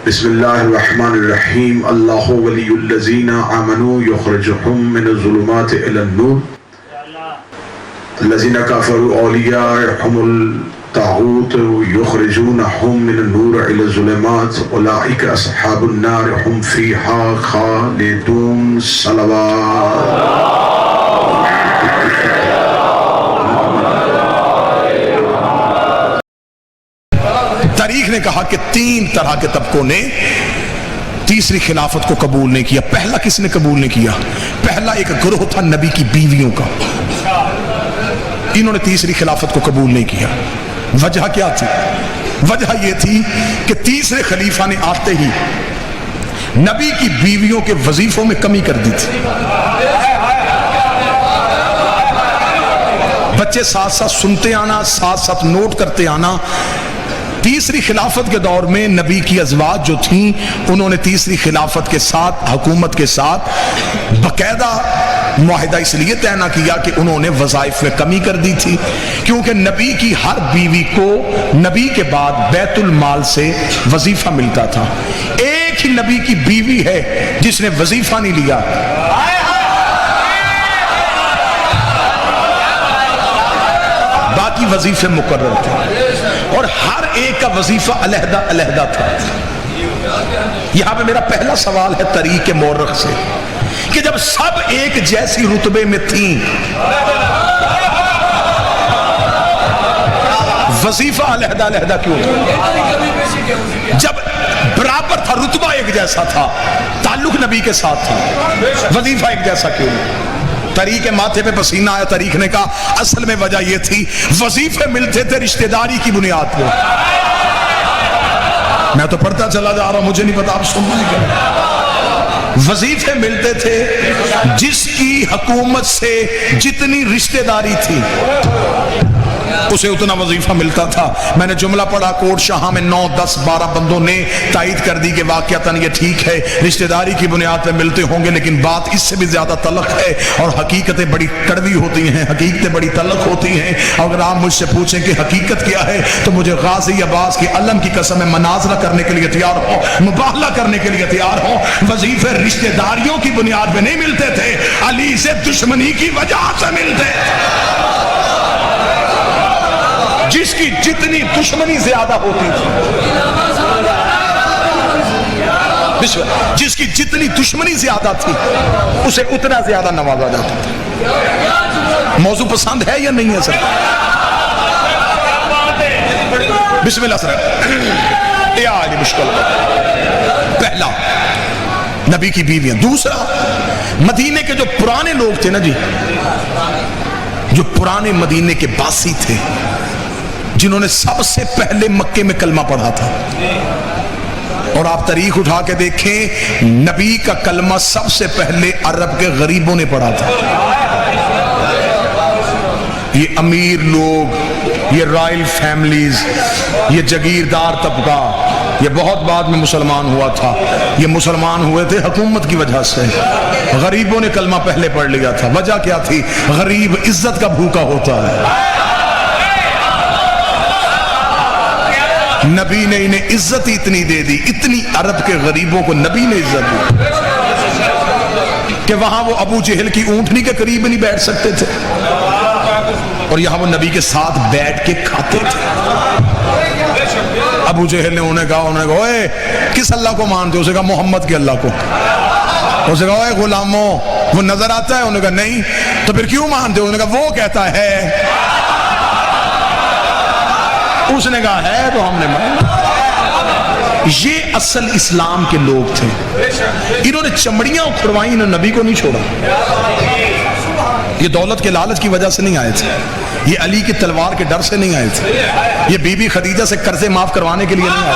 بسم اللہ الرحمن الرحیم اللہ ولی الذین آمنوا یخرجهم من الظلمات الی النور الذین کفروا اولیاءهم الطاغوت یخرجونهم من النور الی الظلمات اولئک اصحاب النار هم فیہا خالدون صلوات. تاریخ نے کہا کہ 3 طرح کے طبقوں نے تیسری خلافت کو قبول نہیں کیا. پہلا کس نے قبول نہیں کیا؟ پہلا ایک گروہ تھا نبی کی بیویوں کا. انہوں نے تیسری خلافت کو قبول نہیں کیا. وجہ کیا تھی؟ وجہ یہ تھی کہ تیسرے خلیفہ نے آتے ہی نبی کی بیویوں کے وظیفوں میں کمی کر دی تھی. بچے ساتھ ساتھ سنتے آنا، ساتھ ساتھ نوٹ کرتے آنا. تیسری خلافت کے دور میں نبی کی ازواج جو تھیں انہوں نے تیسری خلافت کے ساتھ، حکومت کے ساتھ باقاعدہ معاہدہ اس لیے طے نہ کیا کہ انہوں نے وظائف میں کمی کر دی تھی، کیونکہ نبی کی ہر بیوی کو نبی کے بعد بیت المال سے وظیفہ ملتا تھا. ایک ہی نبی کی بیوی ہے جس نے وظیفہ نہیں لیا. باقی وظیفے مقرر تھے اور ہر ایک کا وظیفہ علیحدہ علیحدہ تھا. یہاں پہ میرا پہلا سوال ہے طریق مورخ سے کہ جب سب ایک جیسی رتبے میں تھیں وظیفہ علیحدہ علیحدہ کیوں تھا؟ جب برابر تھا، رتبہ ایک جیسا تھا، تعلق نبی کے ساتھ تھا، وظیفہ ایک جیسا کیوں نہیں؟ طریق ماتھے پہ پسینہ آیا. طریق نے کہا اصل میں وجہ یہ تھی وظیفے ملتے تھے رشتہ داری کی بنیاد پہ. میں تو پڑھتا چلا جا رہا ہوں، مجھے نہیں پتا آپ سننا ہے کیا. وظیفے ملتے تھے جس کی حکومت سے جتنی رشتہ داری تھی اسے اتنا وظیفہ ملتا تھا. میں نے جملہ پڑھا کوٹ شاہ میں 9 10 12 بندوں نے تائید کر دی کہ واقعتاً یہ ٹھیک ہے، رشتہ داری کی بنیاد پہ ملتے ہوں گے، لیکن بات اس سے بھی زیادہ تلخ ہے اور حقیقتیں بڑی کڑوی ہوتی ہیں، حقیقتیں بڑی تلخ ہوتی ہیں. اگر آپ مجھ سے پوچھیں کہ حقیقت کیا ہے تو مجھے غازی عباس کی علم کی قسم میں مناظرہ کرنے کے لیے تیار ہوں، مباہلہ کرنے کے لیے تیار ہوں. وظیفے رشتہ داریوں کی بنیاد پہ نہیں ملتے تھے، علی سے دشمنی کی وجہ سے ملتے تھے. جس کی جتنی دشمنی زیادہ ہوتی تھی، جس کی جتنی دشمنی زیادہ تھی اسے اتنا زیادہ نوازا جاتا تھا. موضوع پسند ہے یا نہیں ہے سر؟ بسم اللہ سر. یہ آج مشکل ہے. پہلا نبی کی بیویاں. دوسرا مدینے کے جو پرانے لوگ تھے نا جی، جو پرانے مدینے کے باسی تھے، جنہوں نے سب سے پہلے مکے میں کلمہ پڑھا تھا. اور آپ تاریخ اٹھا کے دیکھیں نبی کا کلمہ سب سے پہلے عرب کے غریبوں نے پڑھا تھا. یہ امیر لوگ، یہ رائل فیملیز، یہ جگیردار طبقہ، یہ بہت بعد میں مسلمان ہوا تھا. یہ مسلمان ہوئے تھے حکومت کی وجہ سے. غریبوں نے کلمہ پہلے پڑھ لیا تھا. وجہ کیا تھی؟ غریب عزت کا بھوکا ہوتا ہے. نبی نے انہیں عزت اتنی دے دی، اتنی عرب کے غریبوں کو نبی نے عزت دی کہ وہاں وہ ابو جہل کی اونٹنی کے قریب نہیں بیٹھ سکتے تھے اور یہاں وہ نبی کے ساتھ بیٹھ کے کھاتے تھے. ابو جہل نے انہیں کہا اوے کس اللہ کو مانتے ہو؟ اسے کہا محمد کے اللہ کو. اسے کہا اوے غلاموں وہ نظر آتا ہے؟ انہوں نے کہا نہیں. تو پھر کیوں مانتے ہو؟ انہوں نے کہا وہ کہتا ہے. اس نے کہا ہے تو ہم نے مانا. یہ اصل اسلام کے لوگ تھے. انہوں نے چمڑیاں اکھڑوائیں، انہوں نے نبی کو نہیں چھوڑا. یہ دولت کے لالچ کی وجہ سے نہیں آئے تھے، یہ علی کی تلوار کے ڈر سے نہیں آئے تھے، یہ بی بی خدیجہ سے قرضے معاف کروانے کے لیے نہیں آئے.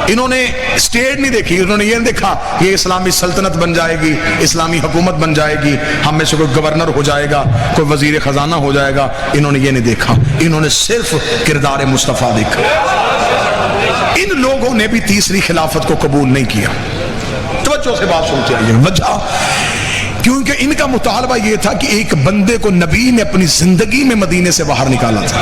انہوں نے اسٹیٹ نہیں دیکھی، انہوں نے یہ نہیں دیکھا کہ یہ اسلامی سلطنت بن جائے گی، اسلامی حکومت بن جائے گی، ہم میں سے کوئی گورنر ہو جائے گا، کوئی وزیر خزانہ ہو جائے گا. انہوں نے یہ نہیں دیکھا، انہوں نے صرف کردار مصطفیٰ دیکھا. ان لوگوں نے بھی تیسری خلافت کو قبول نہیں کیا. توجہ سے بات سنتے آئیے. وجہ کیونکہ ان کا مطالبہ یہ تھا کہ ایک بندے کو نبی نے اپنی زندگی میں مدینے سے باہر نکالا تھا.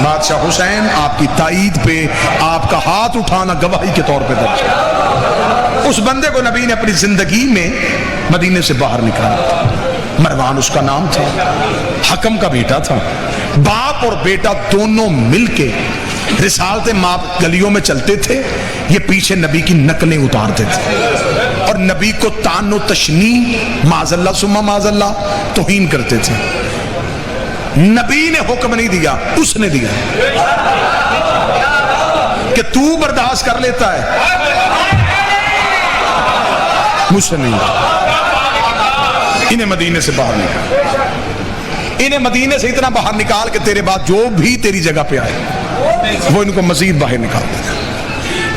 بادشاہ حسین آپ کی تائید پہ آپ کا ہاتھ اٹھانا گواہی کے طور پہ درج ہے۔ اس بندے کو نبی نے اپنی زندگی میں مدینے سے باہر نکالا، مروان اس کا نام تھا، حکم کا بیٹا تھا، باپ اور بیٹا دونوں مل کے رسالت ماں گلیوں میں چلتے تھے، یہ پیچھے نبی کی نقلیں اتارتے تھے اور نبی کو طعن و تشنیع معاذ اللہ ثم معاذ اللہ توہین کرتے تھے۔ نبی نے حکم نہیں دیا، اس نے دیا کہ تو برداشت کر لیتا ہے، مجھ سے نہیں۔ انہیں مدینے سے باہر نکال، انہیں مدینے سے اتنا باہر نکال کہ تیرے بعد جو بھی تیری جگہ پہ آئے وہ ان کو مزید باہر نکال دے۔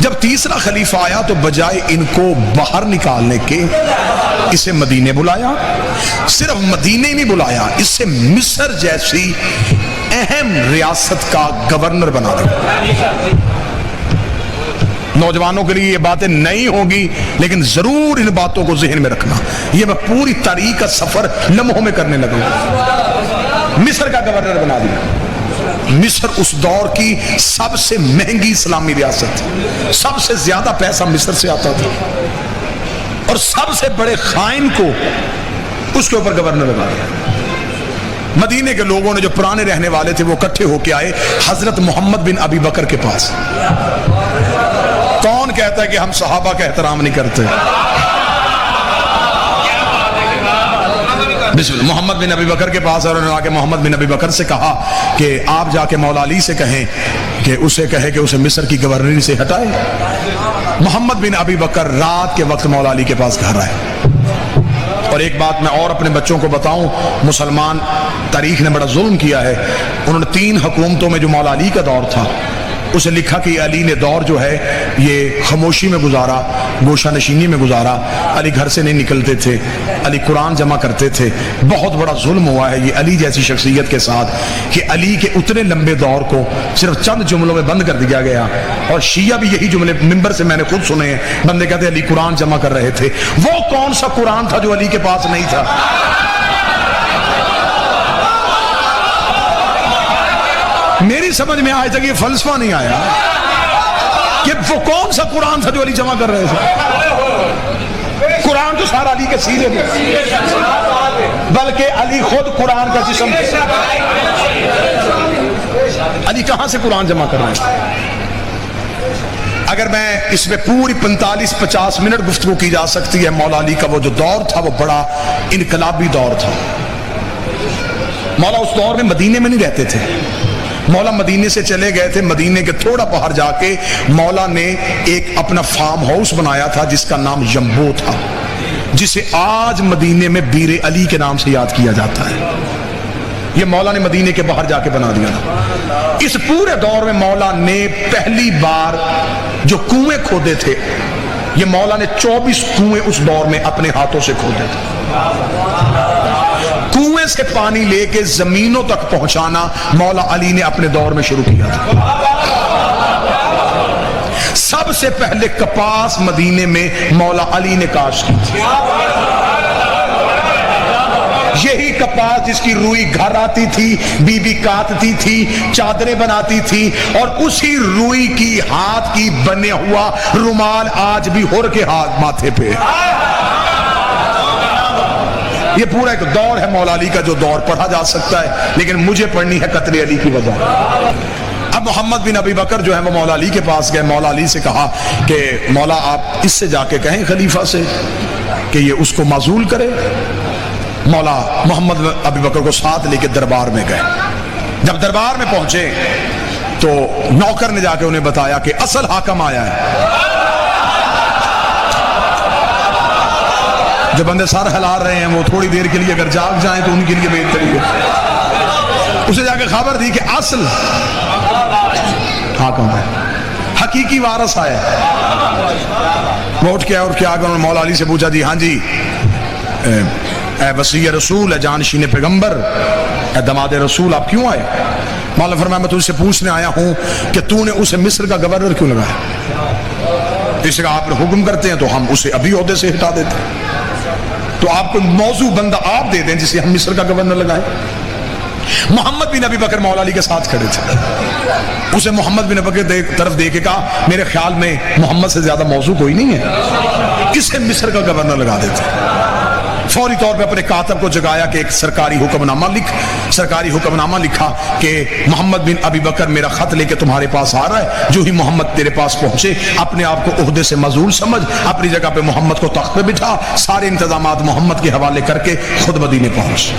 جب تیسرا خلیفہ آیا تو بجائے ان کو باہر نکالنے کے اسے مدینے بلایا، صرف مدینے نہیں بلایا، اس سے مصر جیسی اہم ریاست کا گورنر بنا دیا۔ نوجوانوں کے لیے یہ باتیں نہیں ہوں گی لیکن ضرور ان باتوں کو ذہن میں رکھنا، یہ میں پوری تاریخ کا سفر لمحوں میں کرنے لگوں گا۔ مصر کا گورنر بنا دیا۔ مصر اس دور کی سب سے مہنگی اسلامی ریاست تھی، سب سے زیادہ پیسہ مصر سے آتا تھا اور سب سے بڑے خائن کو اس کے اوپر گورنر بنا دیا۔ مدینے کے لوگوں نے جو پرانے رہنے والے تھے وہ اکٹھے ہو کے آئے حضرت محمد بن ابی بکر کے پاس۔ کون کہتا ہے کہ ہم صحابہ کا احترام نہیں کرتے؟ بسم اللہ۔ محمد بن ابی بکر کے پاس اور انہوں نے آ کے محمد بن ابی بکر سے کہا کہ آپ جا کے مولا علی سے کہیں کہ اسے کہے کہ اسے مصر کی گورنری سے ہٹائے۔ محمد بن ابی بکر رات کے وقت مولا علی کے پاس گھر آئے۔ اور ایک بات میں اور اپنے بچوں کو بتاؤں، مسلمان تاریخ نے بڑا ظلم کیا ہے، انہوں نے 3 حکومتوں میں جو مولا علی کا دور تھا اسے لکھا کہ علی نے دور جو ہے یہ خاموشی میں گزارا، گوشہ نشینی میں گزارا، علی گھر سے نہیں نکلتے تھے، علی قرآن جمع کرتے تھے۔ بہت بڑا ظلم ہوا ہے یہ علی جیسی شخصیت کے ساتھ کہ علی کے اتنے لمبے دور کو صرف چند جملوں میں بند کر دیا گیا۔ اور شیعہ بھی یہی جملے ممبر سے میں نے خود سنے ہیں، بندے کہتے ہیں علی قرآن جمع کر رہے تھے۔ وہ کون سا قرآن تھا جو علی کے پاس نہیں تھا؟ میری سمجھ میں آج تک یہ فلسفہ نہیں آیا کہ وہ کون سا قرآن تھا جو علی جمع کر رہے تھے۔ قرآن تو سارا علی کے سینے میں، بلکہ علی خود قرآن کا جسم تھا۔ علی کہاں سے قرآن جمع کر رہے ہیں؟ اگر میں اس میں پوری 45-50 منٹ گفتگو کی جا سکتی ہے۔ مولا علی کا وہ جو دور تھا وہ بڑا انقلابی دور تھا۔ مولا اس دور میں مدینے میں نہیں رہتے تھے، مولا مدینے سے چلے گئے تھے، مدینے کے تھوڑا باہر جا کے مولا نے ایک اپنا فارم ہاؤس بنایا تھا جس کا نام جمبو تھا، جسے آج مدینے میں بیر علی کے نام سے یاد کیا جاتا ہے۔ یہ مولا نے مدینے کے باہر جا کے بنا دیا تھا۔ اس پورے دور میں مولا نے پہلی بار جو کنویں کھودے تھے، یہ مولا نے 24 کنویں اس دور میں اپنے ہاتھوں سے کھودے تھے۔ کنویں سے پانی لے کے زمینوں تک پہنچانا مولا علی نے اپنے دور میں شروع کیا تھا۔ سب سے پہلے کپاس مدینے میں مولا علی نے کاشت کی تھی۔ یہی کپاس جس کی روئی گھر آتی تھی، بی بی کاٹتی تھی، چادریں بناتی تھی، اور اسی روئی کی ہاتھ کی بنے ہوا رومال آج بھی ہور کے ہاتھ ماتھے پہ۔ یہ پورا ایک دور ہے مولا علی کا جو دور پڑھا جا سکتا ہے، لیکن مجھے پڑھنی ہے قتل علی کی وجہ۔ اب محمد بن ابی بکر جو ہے وہ مولا علی کے پاس گئے، مولا علی سے کہا کہ مولا آپ اس سے جا کے کہیں خلیفہ سے کہ یہ اس کو معزول کرے۔ مولا محمد بن ابی بکر کو ساتھ لے کے دربار میں گئے۔ جب دربار میں پہنچے تو نوکر نے جا کے انہیں بتایا کہ اصل حاکم آیا ہے۔ جو بندے سر ہلا رہے ہیں وہ تھوڑی دیر کے لیے اگر جاگ جائیں تو ان کے لیے بہتری ہے۔ اسے جا کے خبر دی کہ اصل حاکم ہے، حقیقی وارث آیا۔ وہ اٹھ کے اور کیا کہ انہوں نے مولا علی سے پوچھا، جی ہاں جی اے وصی رسول، اے جانشین پیغمبر، اے دماد رسول، آپ کیوں آئے؟ مولا فرمایا میں تجھ سے پوچھنے آیا ہوں کہ تو نے اسے مصر کا گورنر کیوں لگایا؟ اس کا آپ نے حکم کرتے ہیں تو ہم اسے ابھی عہدے سے ہٹا دیتے ہیں، تو آپ کو موضوع بندہ آپ دے دیں جسے ہم مصر کا گورنر لگائیں۔ محمد بن ابی بکر مولا علی کے ساتھ کھڑے تھے. اسے محمد بن ابی بکر طرف دیکھ کے کہا میرے خیال میں محمد سے زیادہ موضوع کوئی نہیں ہے, اسے مصر کا گورنر لگا دیتے. فوری طور پہ اپنے کاتب کو جگایا کہ ایک سرکاری حکم نامہ لکھا کہ محمد بن ابی بکر میرا خط لے کے تمہارے پاس آ رہا ہے, جو ہی محمد تیرے پاس پہنچے اپنے آپ کو عہدے سے معزول سمجھ, اپنی جگہ پہ محمد کو تخت پہ بٹھا, سارے انتظامات محمد کے حوالے کر کے خود مدینے پہنچ.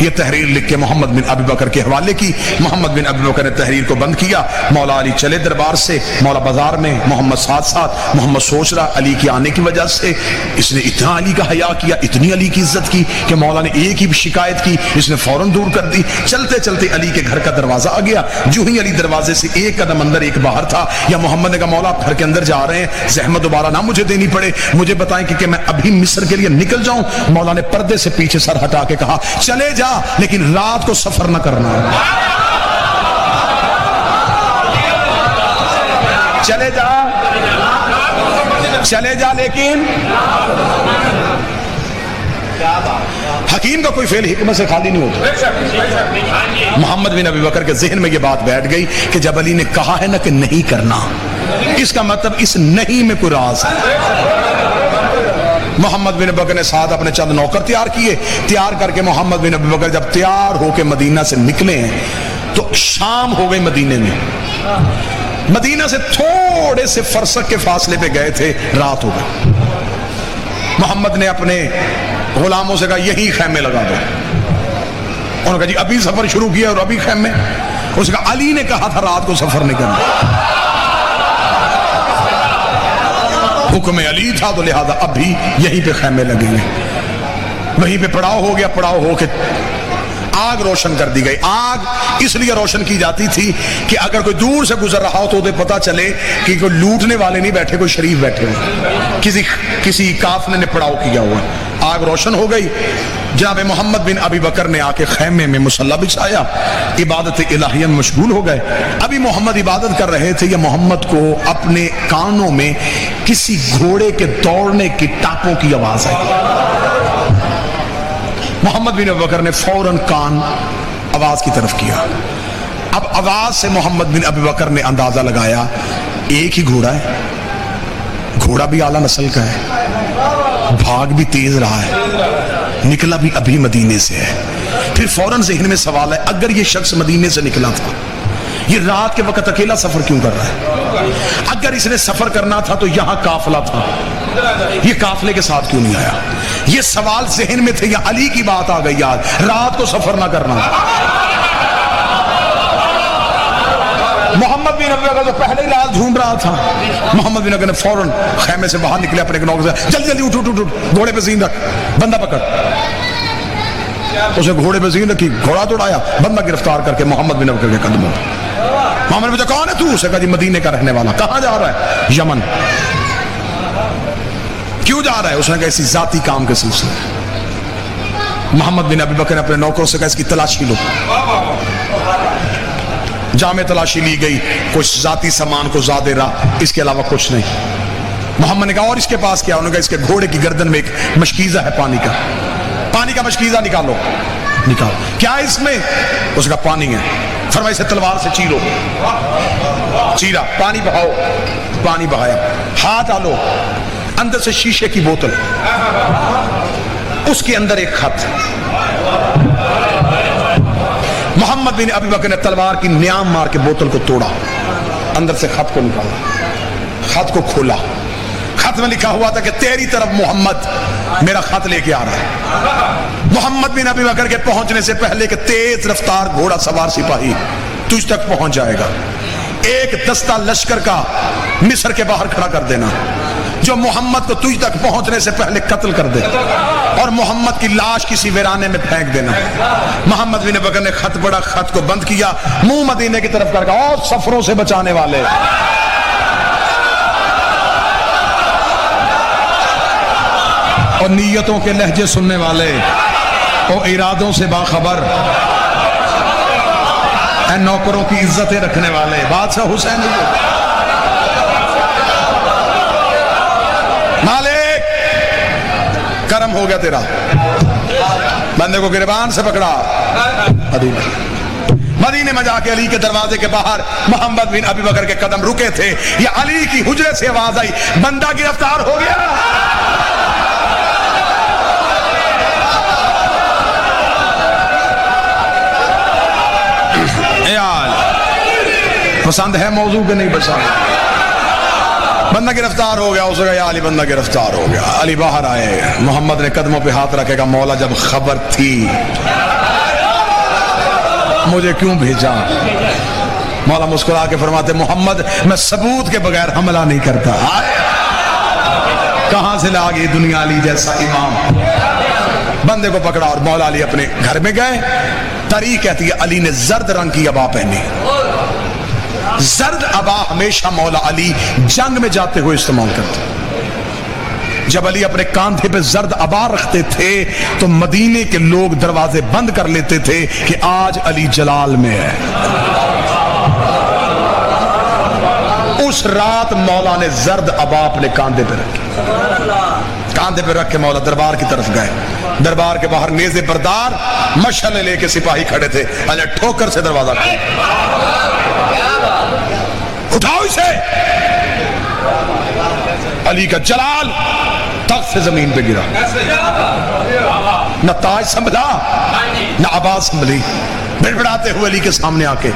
یہ تحریر لکھ کے محمد بن ابی بکر کے حوالے کی. محمد بن ابی بکر نے تحریر کو بند کیا. مولا علی چلے دربار سے, مولا بازار میں, محمد ساتھ, محمد سوچ رہا علی کے آنے کی وجہ سے اس نے اتنا علی کا حیا کیا, اتنی علی کی عزت کی کہ مولا نے ایک ہی شکایت کی, اس نے فوراً دور کر دی. چلتے چلتے علی کے گھر کا دروازہ آ گیا. جو ہی علی دروازے سے ایک قدم اندر ایک باہر تھا, یا محمد نے کہا مولا آپ گھر کے اندر جا رہے ہیں, زحمت دوبارہ نہ مجھے دینی پڑے, مجھے بتائیں کہ میں ابھی مصر کے لیے نکل جاؤں. مولا نے پردے سے پیچھے سر ہٹا کے کہا چلے جا, لیکن رات کو سفر نہ کرنا. چلے جا لیکن حکیم کا کوئی فعل حکمت سے خالی نہیں ہوتا. محمد بن ابی بکر کے ذہن میں یہ بات بیٹھ گئی کہ جب علی نے کہا ہے نا کہ نہیں کرنا, اس کا مطلب اس نہیں میں کوئی راز ہے. محمد بن ابی بکر نے ساتھ اپنے چند نوکر تیار کیے. تیار کر کے محمد بن ابی بکر جب تیار ہو کے مدینہ سے نکلے ہیں تو شام ہو گئی مدینے میں. مدینہ سے تھوڑے سے فرسخ کے فاصلے پہ گئے تھے, رات ہو گئی. محمد نے اپنے غلاموں سے کہا یہی خیمے لگا دو. انہوں نے کہا جی ابھی سفر شروع کیا اور ابھی خیمے. اس نے کہا علی نے کہا تھا رات کو سفر نہیں کرنا, حکم علی تھا, تو لہذا اب بھی یہیں پہ خیمے لگیں گے. وہیں پہ پڑاؤ ہو گیا. پڑاؤ ہو کے آگ روشن کر دی گئی. آگ اس لیے روشن کی جاتی تھی کہ اگر کوئی دور سے گزر رہا ہو تو اسے پتا چلے کہ کوئی لوٹنے والے نہیں بیٹھے, کوئی شریف بیٹھے ہوئے, کسی قافلے نے پڑاؤ کیا ہوا. آگ روشن ہو گئی. جناب محمد بن ابی بکر نے آ کے خیمے میں مصلی بچھایا, عبادت الہیہ میں مشغول ہو گئے. ابھی محمد عبادت کر رہے تھے, یا محمد کو اپنے کانوں میں کسی گھوڑے کے دوڑنے کی ٹاپوں کی آواز آئی. محمد بن ابی بکر نے فوراً کان آواز کی طرف کیا. اب آواز سے محمد بن ابی بکر نے اندازہ لگایا ایک ہی گھوڑا ہے, گھوڑا بھی اعلیٰ نسل کا ہے, بھاگ بھی تیز رہا ہے, نکلا بھی ابھی مدینے سے ہے. پھر فوراً ذہن میں سوال ہے اگر یہ شخص مدینے سے نکلا تھا, یہ رات کے وقت اکیلا سفر کیوں کر رہا ہے؟ اگر اس نے سفر کرنا تھا تو یہاں قافلہ تھا, یہ قافلے کے ساتھ کیوں نہیں آیا؟ یہ سوال ذہن میں تھے, یا علی کی بات آ گئی یاد, رات کو سفر نہ کرنا. محمد بن ابی بکر تو پہلے ہی راز ڈھونڈ رہا تھا. محمد بن ابی بکر نے فوراً خیمے سے باہر نکلے, اپنے نوکر سے جلدی جلدی اٹھ, گھوڑے پہ زین رکھ, بندہ پکڑ. اسے گھوڑے پہ زین رکھی, گھوڑا دوڑایا, بندہ گرفتار کر کے محمد بن ابی بکر کے قدموں. محمد نے پوچھا کون ہے تو؟ اسے کہا جی مدینے کا رہنے والا. کہاں جا رہا ہے؟ یمن. کیوں جا رہا ہے؟ اس نے کہا اسی ذاتی کام کے سلسلے. محمد بن ابی بکر نے اپنے نوکروں سے کہا اس کی تلاشی لو. جامع تلاشی لی گئی, کچھ ذاتی سامان کو زیادہ رہا, اس کے علاوہ کچھ نہیں. محمد نے کہا اور اس کے پاس کیا؟ انہوں نے کہا اس کے گھوڑے کی گردن میں ایک مشکیزہ ہے پانی کا, پانی کا مشکیزہ نکالو. نکالو. کیا ہے اس میں؟ اس کا پانی ہے. فرمایا اسے تلوار سے چیرو. چیرا, پانی بہاؤ, پانی بہایا. ہاتھ ڈالو, اندر سے شیشے کی بوتل, اس کے اندر ایک خط. محمد بن ابی بکر نے تلوار کی نیام مار کے بوتل کو توڑا, اندر سے خط کو نکالا, خط کو کھولا. خط میں لکھا ہوا تھا کہ تیری طرف محمد میرا خط لے کے آ رہا ہے. محمد بن ابی بکر کے پہنچنے سے پہلے کہ تیز رفتار گھوڑا سوار سپاہی تجھ تک پہنچ جائے گا. ایک دستہ لشکر کا مصر کے باہر کھڑا کر دینا جو محمد کو تجھ تک پہنچنے سے پہلے قتل کر دے, اور محمد کی لاش کسی ویرانے میں پھینک دینا. محمد بن ابی بکر نے خط پڑھا, خط کو بند کیا, منہ مدینے کی طرف کر کہا اور سفروں سے بچانے والے, اور نیتوں کے لہجے سننے والے, اور ارادوں سے باخبر, اے نوکروں کی عزتیں رکھنے والے. بادشاہ حسین مالک کرم ہو گیا تیرا. بندے کو گریبان سے پکڑا، مدینے میں جا کے علی کے دروازے کے باہر محمد بن ابی بکر کے قدم رکے تھے، یہ علی کی حجرے سے آواز آئی، بندہ گرفتار ہو گیا۔ پسند ہے موضوع کے نہیں پسند؟ بندہ گرفتار ہو گیا، اس نے کہا یا علی بندہ گرفتار ہو گیا۔ علی باہر آئے، محمد نے قدموں پہ ہاتھ رکھے گا، مولا جب خبر تھی مجھے کیوں بھیجا؟ مولا مسکرا کے فرماتے محمد میں ثبوت کے بغیر حملہ نہیں کرتا۔ کہاں سے لا گئی دنیا علی جیسا امام؟ بندے کو پکڑا اور مولا علی اپنے گھر میں گئے۔ تاریخ کہتی ہے علی نے زرد رنگ کی عبا پہنی۔ زرد عبا ہمیشہ مولا علی جنگ میں جاتے ہوئے استعمال کرتے۔ جب علی اپنے کاندھے پہ زرد عبا رکھتے تھے تو مدینے کے لوگ دروازے بند کر لیتے تھے کہ آج علی جلال میں ہے۔ اس رات مولا نے زرد عبا اپنے کاندھے پہ رکھی، کاندھے پہ رکھ کے مولا دربار کی طرف گئے۔ دربار کے باہر نیزے بردار مشعلیں لے کے سپاہی کھڑے تھے، علی ٹھوکر سے دروازہ کھولا، اٹھاؤ اسے۔ علی کا جلال تخت سے زمین پہ گرا، نہ تاج سنبھلا نہ عبا سنبھلی۔ بڑبڑاتے ہوئے علی کے سامنے آ کے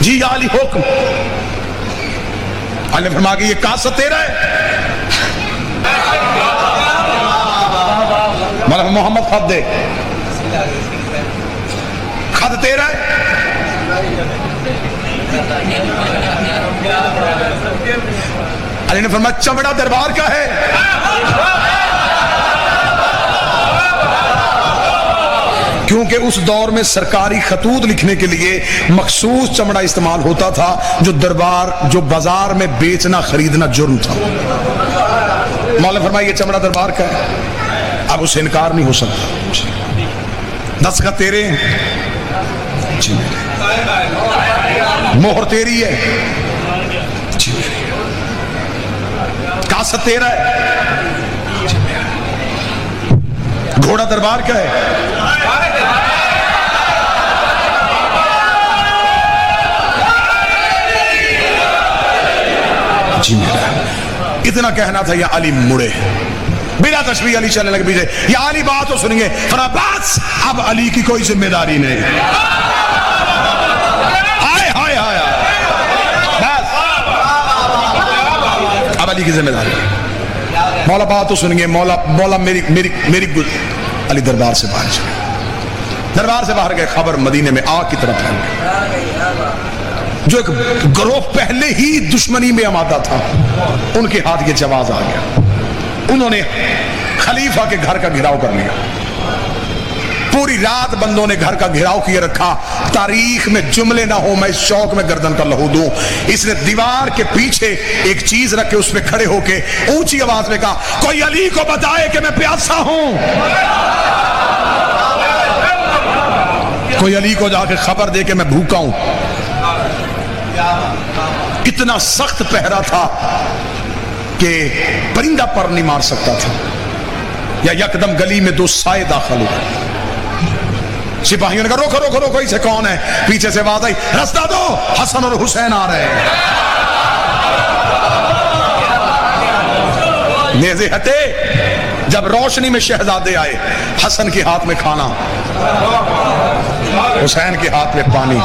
جی یا علی حکم۔ علی نے فرمایا کہ یہ کاسہ تیرا ہے؟ محمد خط دے، خط تیرا ہے؟ علی نے فرمایا چمڑا دربار کا ہے۔ کیونکہ اس دور میں سرکاری خطوط لکھنے کے لیے مخصوص چمڑا استعمال ہوتا تھا جو بازار میں بیچنا خریدنا جرم تھا۔ مولا نے فرمایا یہ چمڑا دربار کا ہے، اب اسے انکار نہیں ہو سکتا۔ دستخط تیرے ہیں؟ جی مہر تیری ہے؟ جی کاسہ تیرا ہے؟ جی گھوڑا دربار کا ہے؟ جی میرا۔ اتنا کہنا تھا یا علی مڑے، بلا تشبیہ علی چلنے لگے پیچھے، یا علی بات تو سنیں گے، فرمایا بس اب علی کی کوئی ذمہ داری نہیں۔ ہائے ہائے ہائے بس اب علی کی ذمہ داری۔ مولا بات تو سنیں گے، مولا میری علی دربار سے باہر چلے، دربار سے باہر گئے، خبر مدینے میں آگ کی طرف پھیل گئی۔ جو ایک گروہ پہلے ہی دشمنی میں آمادہ تھا ان کے ہاتھ یہ جواز آ گیا، انہوں نے خلیفہ کے گھر کا گھراؤ کر لیا۔ پوری رات بندوں نے گھر کا گھراؤ کیے رکھا، تاریخ میں جملے نہ ہو میں اس شوق میں گردن کا لہو دوں۔ اس نے دیوار کے پیچھے ایک چیز رکھ کے اس پہ کھڑے ہو کے اونچی آواز میں کہا کوئی علی کو بتائے کہ میں پیاسا ہوں، کوئی علی کو جا کے خبر دے کہ میں بھوکا ہوں۔ اتنا سخت پہرا تھا کہ پرندہ پر نہیں مار سکتا تھا، یا یکدم گلی میں دو سائے داخل ہوئے۔ سپاہیوں نے کہا روکو روکو روکو، اسے کون ہے؟ پیچھے سے آواز آئی رستہ دو، حسن اور حسین آ رہے ہیں۔ نیزے ہٹے، جب روشنی میں شہزادے آئے، حسن کے ہاتھ میں کھانا، حسین کے ہاتھ میں پانی۔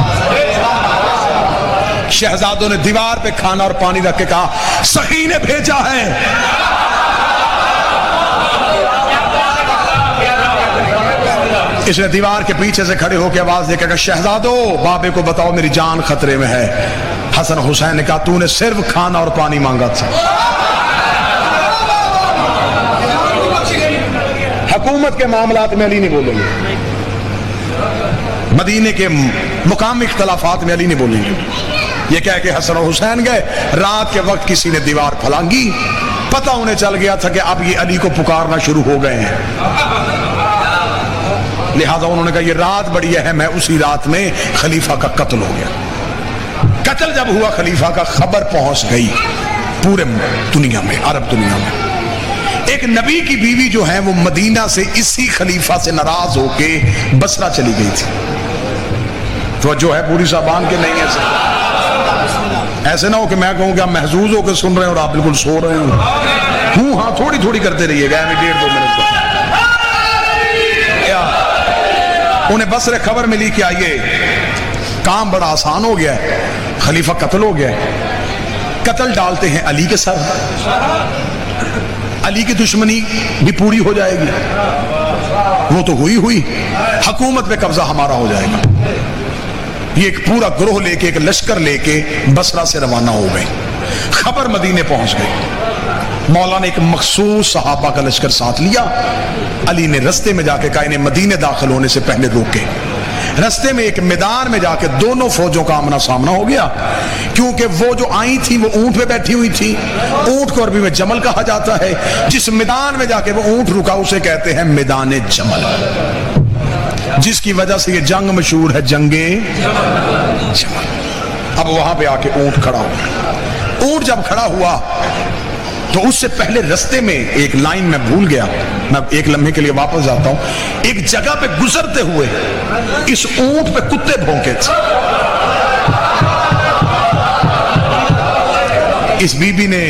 شہزادوں نے دیوار پہ کھانا اور پانی رکھ کے کہا سخی نے بھیجا ہے۔ اس نے دیوار کے پیچھے سے کھڑے ہو کے آواز دے کے کہا شہزادوں بابے کو بتاؤ میری جان خطرے میں ہے۔ حسن حسین نے کہا تو نے صرف کھانا اور پانی مانگا تھا۔ حکومت کے معاملات میں علی نہیں بولیں گے، مدینے کے مقامی اختلافات میں علی نہیں بولیں گے۔ یہ کہہ کے حسن و حسین گئے، رات کے وقت کسی نے دیوار پھلانگی، پتہ انہیں چل گیا تھا کہ اب یہ علی کو پکارنا شروع ہو گئے ہیں، لہذا انہوں نے کہا یہ رات بڑی اہم ہے۔ اسی رات میں خلیفہ کا قتل ہو گیا۔ قتل جب ہوا خلیفہ کا، خبر پہنچ گئی پورے دنیا میں، عرب دنیا میں۔ ایک نبی کی بیوی جو ہے وہ مدینہ سے اسی خلیفہ سے ناراض ہو کے بصرہ چلی گئی تھی. تو جو ہے پوری صاحبان کے نہیں ایسے نہ ہو کہ میں کہوں کہ آپ محظوظ ہو کے سن رہے ہیں اور آپ بالکل سو رہے ہوں. ہاں تھوڑی تھوڑی کرتے رہیے گا. 1.5-2 منٹ انہیں بصرے خبر ملی کہ آئیے کام بڑا آسان ہو گیا ہے, خلیفہ قتل ہو گیا ہے, قتل ڈالتے ہیں علی کے سر, علی کی دشمنی بھی پوری ہو جائے گی, وہ تو ہوئی حکومت پہ قبضہ ہمارا ہو جائے گا. یہ ایک پورا گروہ لے کے, ایک لشکر لے کے بصرہ سے روانہ ہو گئے. خبر مدینے پہنچ گئی. مولا نے ایک مخصوص صحابہ کا لشکر ساتھ لیا. علی نے رستے میں جا کے کہا انہیں مدینے داخل ہونے سے پہلے روکے. رستے میں ایک میدان میں جا کے دونوں فوجوں کا آمنا سامنا ہو گیا, کیونکہ وہ جو آئی تھی وہ اونٹ پہ بیٹھی ہوئی تھی. اونٹ کو عربی میں جمل کہا جاتا ہے. جس میدان میں جا کے وہ اونٹ رکا اسے کہتے ہیں میدان جمل, جس کی وجہ سے یہ جنگ مشہور ہے, جنگ جمل. اب وہاں پہ آ کے اونٹ کھڑا ہوا. اونٹ جب کھڑا ہوا تو اس سے پہلے رستے میں ایک لائن میں بھول گیا, میں ایک لمحے کے لیے واپس جاتا ہوں. ایک جگہ پہ گزرتے ہوئے اس اونٹ پہ کتے بھونکے تھے. اس بی بی نے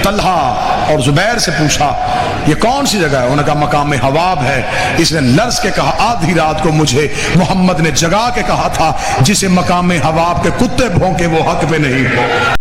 طلحہ اور زبیر سے پوچھا یہ کون سی جگہ ہے؟ انہوں نے کہا مقام حواب ہے. اس نے لرز کے کہا آدھی رات کو مجھے محمد نے جگا کے کہا تھا جسے مقام حواب کے کتے بھونکے وہ حق پہ نہیں.